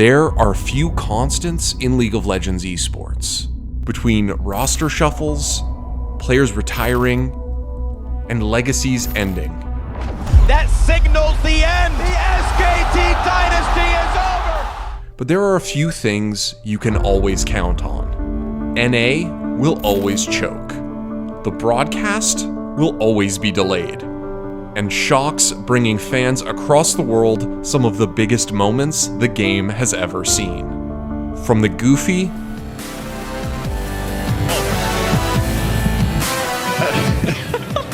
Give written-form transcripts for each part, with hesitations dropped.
There are few constants in League of Legends esports. Between roster shuffles, players retiring, and legacies ending. That signals the end! The SKT dynasty is over! But there are a few things you can always count on. NA will always choke. The broadcast will always be delayed. And Sjokz bringing fans across the world some of the biggest moments the game has ever seen. From the goofy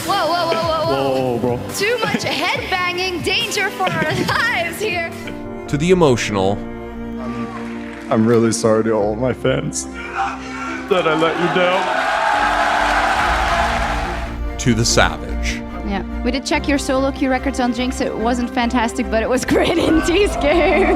Whoa, bro. Too much headbanging, danger for our lives here. to the emotional. I'm really sorry to all my fans that I let you down. To the savage. Yeah, we did check your solo queue records on Jinx. It wasn't fantastic, but it was great in theScore.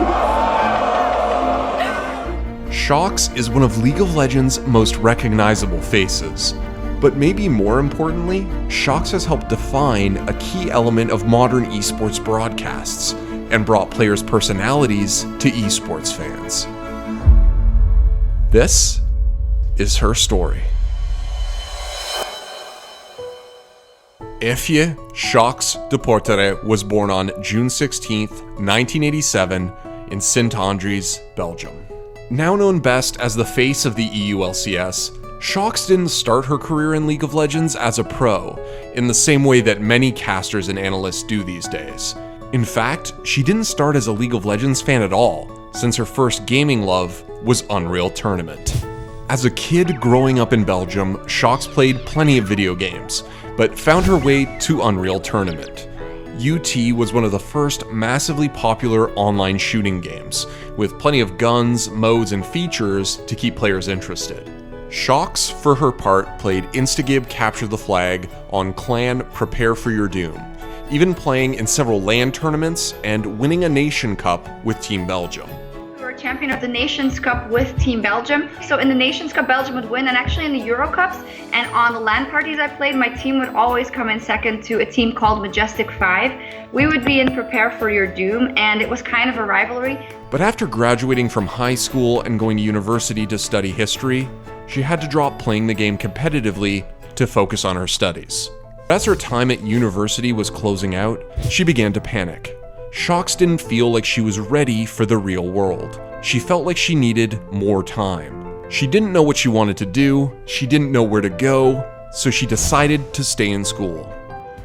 Sjokz is one of League of Legends' most recognizable faces. But maybe more importantly, Sjokz has helped define a key element of modern esports broadcasts and brought players' personalities to esports fans. This is her story. Huynh Sjokz de Portere was born on June 16, 1987 in Sint-Andries, Belgium. Now known best as the face of the EU LCS, Sjokz didn't start her career in League of Legends as a pro, in the same way that many casters and analysts do these days. In fact, she didn't start as a League of Legends fan at all, since her first gaming love was Unreal Tournament. As a kid growing up in Belgium, Sjokz played plenty of video games, but found her way to Unreal Tournament. UT was one of the first massively popular online shooting games, with plenty of guns, modes, and features to keep players interested. Sjokz, for her part, played Instagib Capture the Flag on Clan Prepare for Your Doom, even playing in several LAN tournaments and winning a Nation Cup with Team Belgium. We were champion of the Nations Cup with Team Belgium. So in the Nations Cup, Belgium would win, and actually in the Euro Cups and on the LAN parties I played, my team would always come in second to a team called Majestic 5. We would be in Prepare for Your Doom, and it was kind of a rivalry. But after graduating from high school and going to university to study history, she had to drop playing the game competitively to focus on her studies. As her time at university was closing out, she began to panic. Sjokz didn't feel like she was ready for the real world. She felt like she needed more time. She didn't know what she wanted to do, she didn't know where to go, so she decided to stay in school.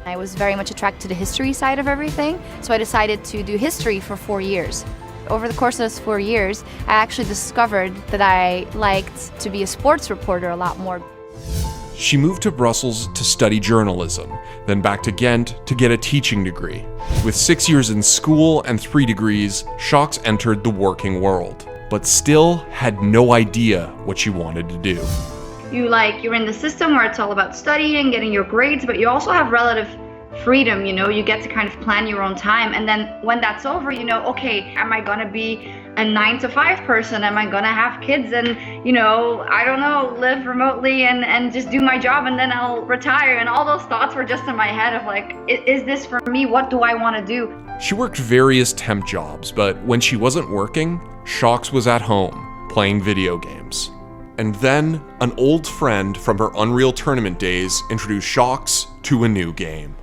I was very much attracted to the history side of everything, so I decided to do history for 4 years. Over the course of those 4 years, I actually discovered that I liked to be a sports reporter a lot more. She moved to Brussels to study journalism, then back to Ghent to get a teaching degree. With 6 years in school and 3 degrees, Sjokz entered the working world, but still had no idea what she wanted to do. You're in the system where it's all about studying, getting your grades, but you also have relative freedom, you get to kind of plan your own time. And then when that's over, okay, am I gonna be a 9 to 5 person? Am I gonna have kids and, I don't know, live remotely and just do my job and then I'll retire? And all those thoughts were just in my head of like, is this for me? What do I wanna do? She worked various temp jobs, but when she wasn't working, Sjokz was at home, playing video games. And then, an old friend from her Unreal Tournament days introduced Sjokz to a new game.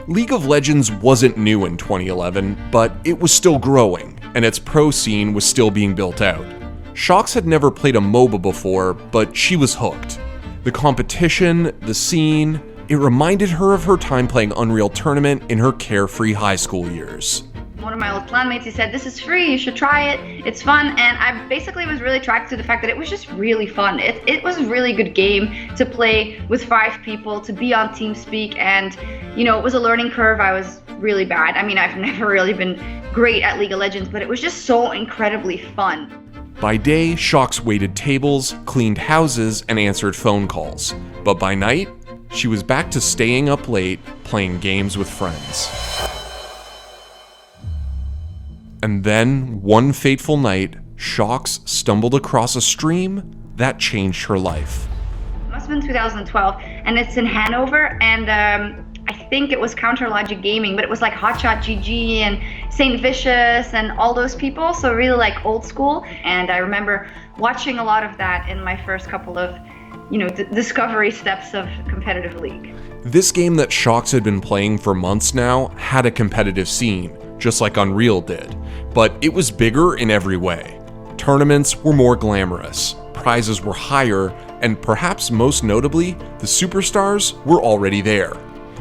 League of Legends wasn't new in 2011, but it was still growing, and its pro scene was still being built out. Sjokz had never played a MOBA before, but she was hooked. The competition, the scene, it reminded her of her time playing Unreal Tournament in her carefree high school years. One of my old clanmates, he said, this is free, you should try it, it's fun. And I basically was really attracted to the fact that it was just really fun. It was a really good game to play with 5 people, to be on TeamSpeak, and it was a learning curve. I was really bad. I mean, I've never really been great at League of Legends, but it was just so incredibly fun. By day, Sjokz waited tables, cleaned houses, and answered phone calls. But by night, she was back to staying up late, playing games with friends. And then, one fateful night, Sjokz stumbled across a stream that changed her life. I must been 2012, and it's in Hanover, and I think it was Counter Logic Gaming, but it was like Hotshot GG and Saint Vicious and all those people, so really like old school. And I remember watching a lot of that in my first couple of, discovery steps of competitive League. This game that Sjokz had been playing for months now had a competitive scene, just like Unreal did, but it was bigger in every way. Tournaments were more glamorous, prizes were higher, and perhaps most notably, the superstars were already there.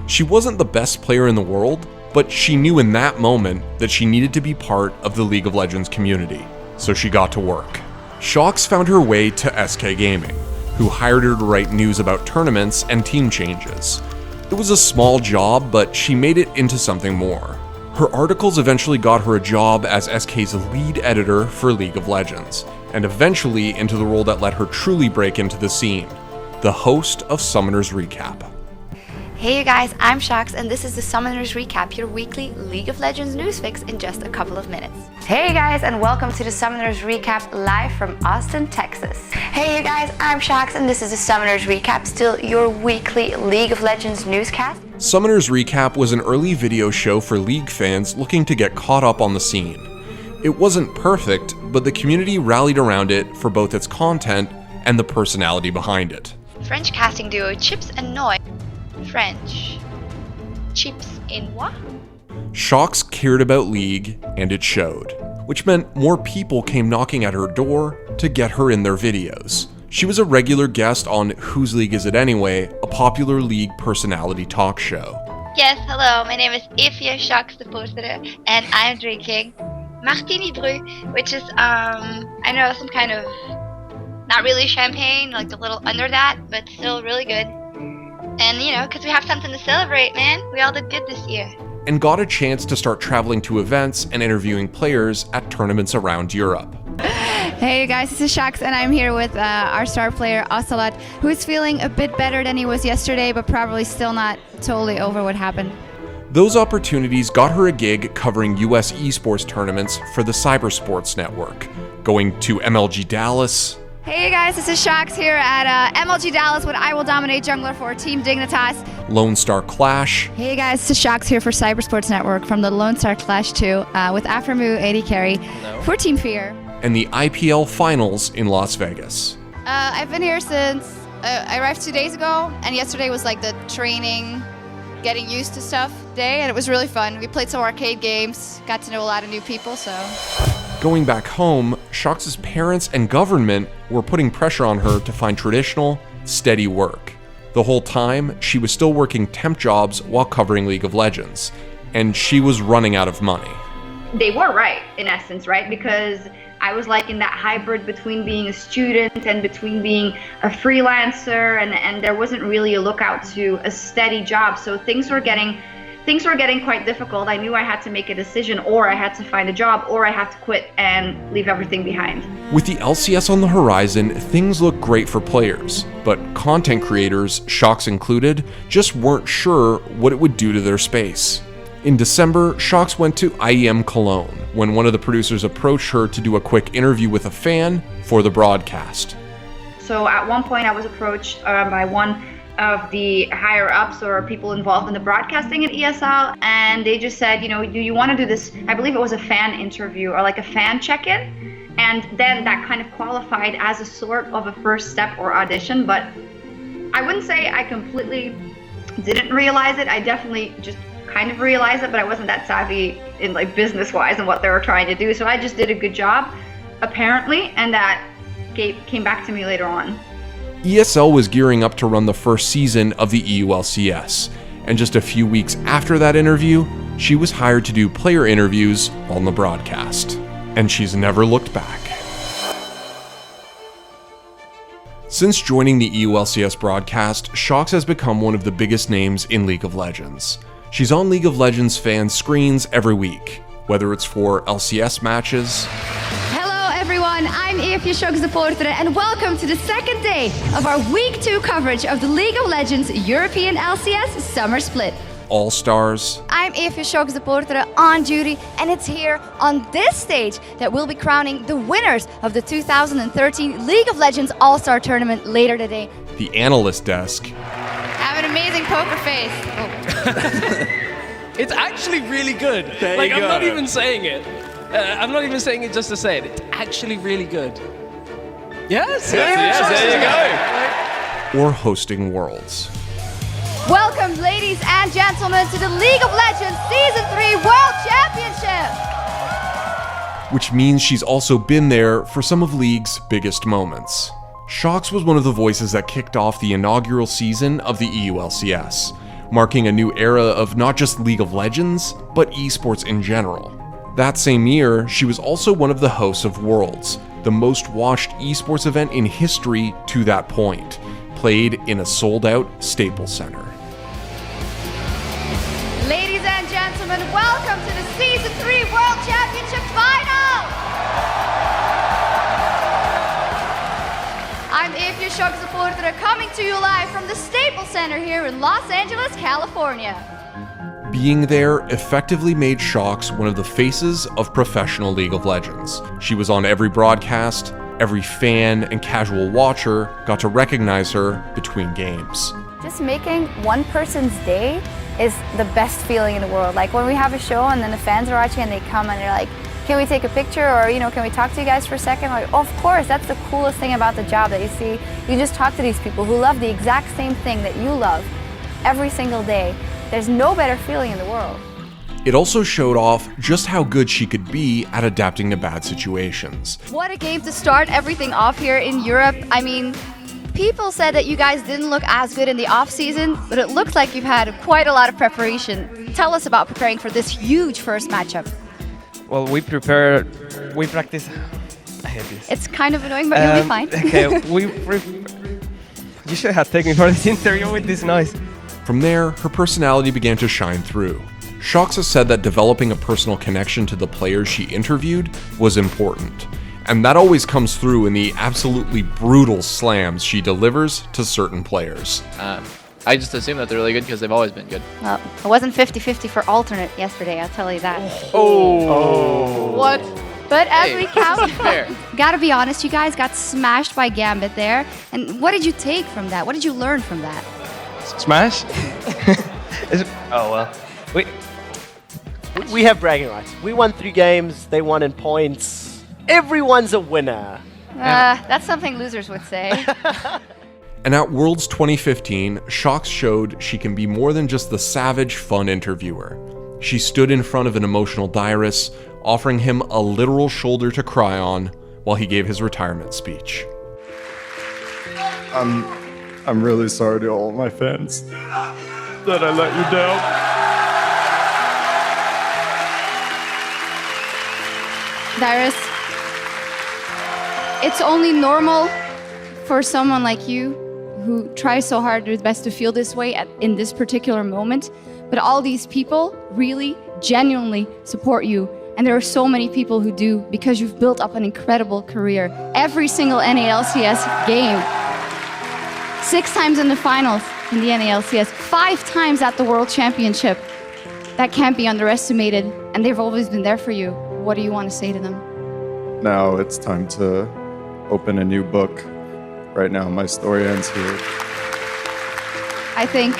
She wasn't the best player in the world, but she knew in that moment that she needed to be part of the League of Legends community, so she got to work. Sjokz found her way to SK Gaming, who hired her to write news about tournaments and team changes. It was a small job, but she made it into something more. Her articles eventually got her a job as SK's lead editor for League of Legends, and eventually into the role that let her truly break into the scene, the host of Summoner's Recap. Hey you guys, I'm Sjokz and this is the Summoners Recap, your weekly League of Legends news fix in just a couple of minutes. Hey you guys, and welcome to the Summoners Recap live from Austin, Texas. Hey you guys, I'm Sjokz and this is the Summoners Recap, still your weekly League of Legends newscast. Summoners Recap was an early video show for League fans looking to get caught up on the scene. It wasn't perfect, but the community rallied around it for both its content and the personality behind it. French casting duo Chips and Noy. French. Chips in what? Sjokz cared about League, and it showed, which meant more people came knocking at her door to get her in their videos. She was a regular guest on Whose League Is It Anyway, a popular League personality talk show. Yes, hello, my name is Evie Sjokz de Portere, and I'm drinking Martini Bru, which is, I know, some kind of, not really champagne, like a little under that, but still really good. And, because we have something to celebrate, man. We all did good this year. And got a chance to start traveling to events and interviewing players at tournaments around Europe. Hey guys, this is Sjokz and I'm here with our star player Ocelot, who is feeling a bit better than he was yesterday, but probably still not totally over what happened. Those opportunities got her a gig covering US eSports tournaments for the Cybersports Network, going to MLG Dallas. Hey guys, this is Sjokz here at MLG Dallas with I Will Dominate Jungler for Team Dignitas. Lone Star Clash. Hey guys, this is Sjokz here for Cybersports Network from the Lone Star Clash 2 with Aframu AD Carry for Team Fear. And the IPL Finals in Las Vegas. I've been here since I arrived 2 days ago, and yesterday was like the training, getting used to stuff day, and it was really fun. We played some arcade games, got to know a lot of new people, so. Going back home, Sjokz's parents and government were putting pressure on her to find traditional, steady work. The whole time, she was still working temp jobs while covering League of Legends, and she was running out of money. They were right, in essence, right? Because I was like in that hybrid between being a student and between being a freelancer, and there wasn't really a lookout to a steady job. So things were getting quite difficult. I knew I had to make a decision, or I had to find a job, or I had to quit and leave everything behind. With the LCS on the horizon, things look great for players, but content creators, Sjokz included, just weren't sure what it would do to their space. In December, Sjokz went to IEM Cologne when one of the producers approached her to do a quick interview with a fan for the broadcast. So at one point I was approached by one of the higher ups or people involved in the broadcasting at ESL, and they just said, do you want to do this? I believe it was a fan interview or like a fan check-in, and then that kind of qualified as a sort of a first step or audition. But I wouldn't say I completely didn't realize it. I definitely just kind of realized it, but I wasn't that savvy in like business-wise and what they were trying to do. So I just did a good job, apparently, and that came back to me later on. ESL was gearing up to run the first season of the EU LCS, and just a few weeks after that interview, she was hired to do player interviews on the broadcast. And she's never looked back. Since joining the EU LCS broadcast, Sjokz has become one of the biggest names in League of Legends. She's on League of Legends fans' screens every week, whether it's for LCS matches. Hello everyone, I'm Evie Sjokz de Portere and welcome to the second day of our Week 2 coverage of the League of Legends European LCS Summer Split. All-Stars. I'm Evie Sjokz de Portere on duty, and it's here on this stage that we'll be crowning the winners of the 2013 League of Legends All-Star Tournament later today. the analyst desk, I have an amazing poker face. Oh. It's actually really good. Like, I'm not even saying it. I'm not even saying it just to say it. It's actually really good. Yes, there you go. or hosting Worlds. Welcome, ladies and gentlemen, to the League of Legends Season 3 World Championship! Which means she's also been there for some of League's biggest moments. Sjokz was one of the voices that kicked off the inaugural season of the EU LCS, marking a new era of not just League of Legends, but esports in general. That same year, she was also one of the hosts of Worlds, the most watched esports event in history to that point, played in a sold-out Staples Center. Ladies and gentlemen, welcome to the Season 3 World Championship Final! I'm theScore supporter coming to you live from the Staples Center here in Los Angeles, California. Being there effectively made Sjokz one of the faces of professional League of Legends. She was on every broadcast, every fan and casual watcher got to recognize her between games. Just making one person's day is the best feeling in the world. Like when we have a show and then the fans are watching and they come and they're like, can we take a picture, or can we talk to you guys for a second? Like, of course, that's the coolest thing about the job, that you see, you just talk to these people who love the exact same thing that you love every single day. There's no better feeling in the world. It also showed off just how good she could be at adapting to bad situations. What a game to start everything off here in Europe. I mean, people said that you guys didn't look as good in the off-season, but it looks like you've had quite a lot of preparation. Tell us about preparing for this huge first matchup. Well, we practice. I hate this. It's kind of annoying, but you'll be fine. Okay, you should have taken me for this interview with this noise. From there, her personality began to shine through. Sjokz has said that developing a personal connection to the players she interviewed was important, and that always comes through in the absolutely brutal slams she delivers to certain players. I just assume that they're really good because they've always been good. Well, it wasn't 50-50 for alternate yesterday, I'll tell you that. Oh. What? But as Hey, we count, fair. gotta be honest, you guys got smashed by Gambit there. And what did you take from that? What did you learn from that? Smash? Oh well. We have bragging rights. We won 3 games, they won in points. Everyone's a winner. That's something losers would say. And at Worlds 2015, Sjokz showed she can be more than just the savage, fun interviewer. She stood in front of an emotional Dyrus, offering him a literal shoulder to cry on while he gave his retirement speech. I'm really sorry to all my fans that I let you down. Dyrus, it's only normal for someone like you who tries so hard to do his best to feel this way in this particular moment, but all these people really genuinely support you, and there are so many people who do, because you've built up an incredible career. Every single NALCS game, 6 times in the finals in the NALCS, 5 times at the World Championship. That can't be underestimated, and they've always been there for you. What do you want to say to them? Now it's time to open a new book. Right now, my story ends here. I think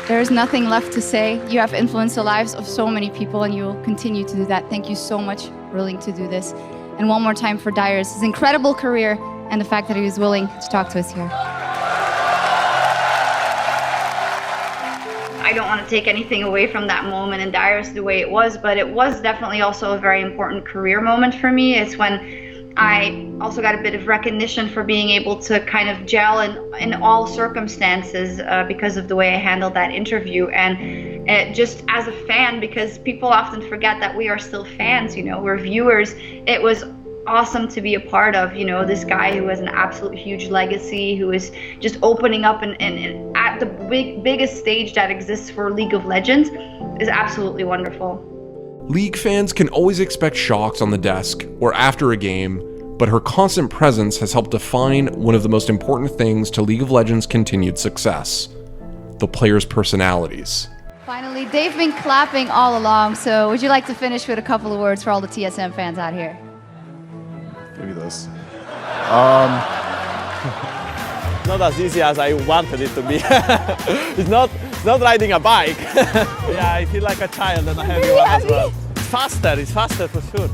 there's nothing left to say. You have influenced the lives of so many people, and you will continue to do that. Thank you so much for willing to do this. And one more time for Dyrus, his incredible career, and the fact that he was willing to talk to us here. I don't want to take anything away from that moment and Dyrus the way it was, but it was definitely also a very important career moment for me. It's when I also got a bit of recognition for being able to kind of gel in all circumstances because of the way I handled that interview. And just as a fan, because people often forget that we are still fans, we're viewers. It was awesome to be a part of, this guy who has an absolute huge legacy, who is just opening up and at the biggest stage that exists for League of Legends is absolutely wonderful. League fans can always expect Sjokz on the desk or after a game, but her constant presence has helped define one of the most important things to League of Legends' continued success: the players' personalities. Finally, they've been clapping all along, so would you like to finish with a couple of words for all the TSM fans out here? Give me this. not as easy as I wanted it to be. It's not riding a bike. Yeah, I feel like a child and a heavy one as well. It's faster for sure.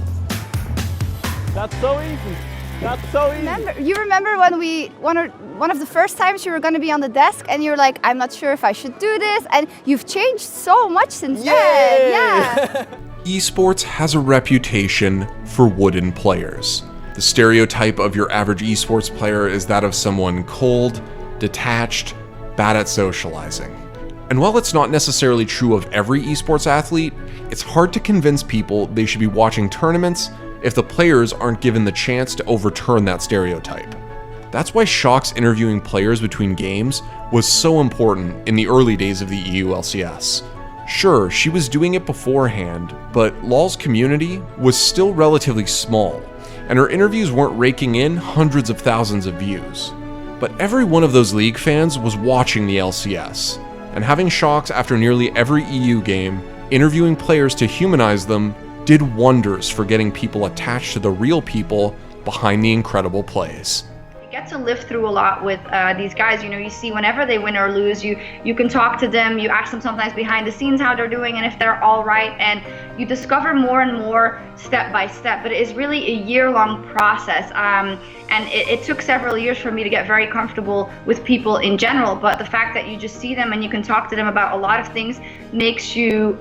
That's so easy. That's so easy. You remember when one of the first times you were going to be on the desk and you were like, I'm not sure if I should do this, and you've changed so much since then. Yeah. Esports has a reputation for wooden players. The stereotype of your average esports player is that of someone cold, detached, bad at socializing. And while it's not necessarily true of every esports athlete, it's hard to convince people they should be watching tournaments if the players aren't given the chance to overturn that stereotype. That's why Sjokz interviewing players between games was so important in the early days of the EU LCS. Sure, she was doing it beforehand, but LoL's community was still relatively small, and her interviews weren't raking in hundreds of thousands of views. But every one of those league fans was watching the LCS, and having Sjokz after nearly every EU game, interviewing players to humanize them, did wonders for getting people attached to the real people behind the incredible plays. You get to live through a lot with these guys. You know, you see whenever they win or lose, you can talk to them, you ask them sometimes behind the scenes how they're doing and if they're all right, and you discover more and more step by step. But it is really a year-long process, and it took several years for me to get very comfortable with people in general. But the fact that you just see them and you can talk to them about a lot of things makes you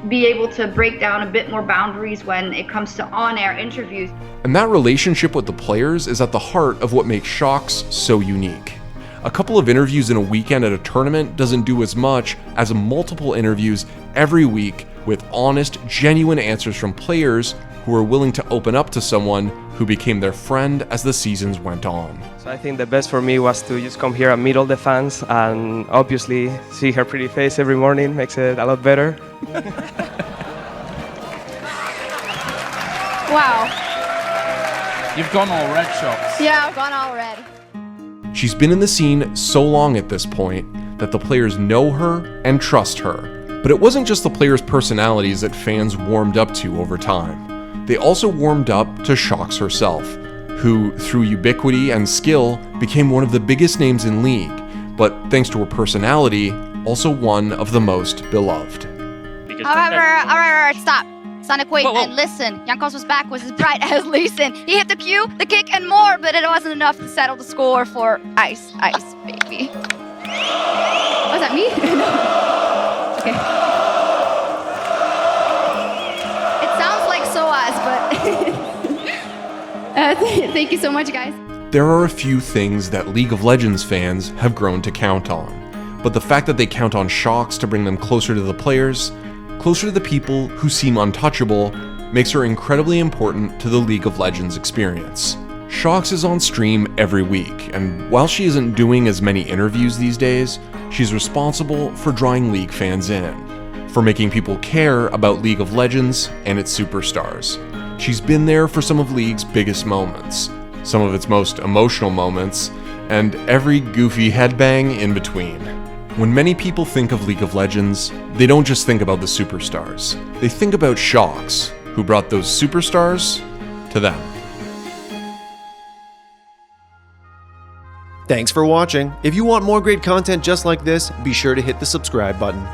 be able to break down a bit more boundaries when it comes to on-air interviews. And that relationship with the players is at the heart of what makes Sjokz so unique. A couple of interviews in a weekend at a tournament doesn't do as much as multiple interviews every week with honest, genuine answers from players who are willing to open up to someone who became their friend as the seasons went on. So I think the best for me was to just come here and meet all the fans, and obviously see her pretty face every morning makes it a lot better. Wow. You've gone all red, Sjokz. Yeah, I've gone all red. She's been in the scene so long at this point that the players know her and trust her. But it wasn't just the players' personalities that fans warmed up to over time. They also warmed up to Sjokz herself, who, through ubiquity and skill, became one of the biggest names in League, but thanks to her personality, also one of the most beloved. Alright, stop. Sonic, wait, and listen. Jankos' back was as bright as Leeson. He hit the Q, the kick, and more, but it wasn't enough to settle the score for Ice, baby. Was that me? Okay. It sounds like SOAS, but thank you so much, guys. There are a few things that League of Legends fans have grown to count on, but the fact that they count on Sjokz to bring them closer to the players, closer to the people who seem untouchable, makes her incredibly important to the League of Legends experience. Sjokz is on stream every week, and while she isn't doing as many interviews these days, she's responsible for drawing League fans in, for making people care about League of Legends and its superstars. She's been there for some of League's biggest moments, some of its most emotional moments, and every goofy headbang in between. When many people think of League of Legends, they don't just think about the superstars. They think about Sjokz, who brought those superstars to them. Thanks for watching. If you want more great content just like this, be sure to hit the subscribe button.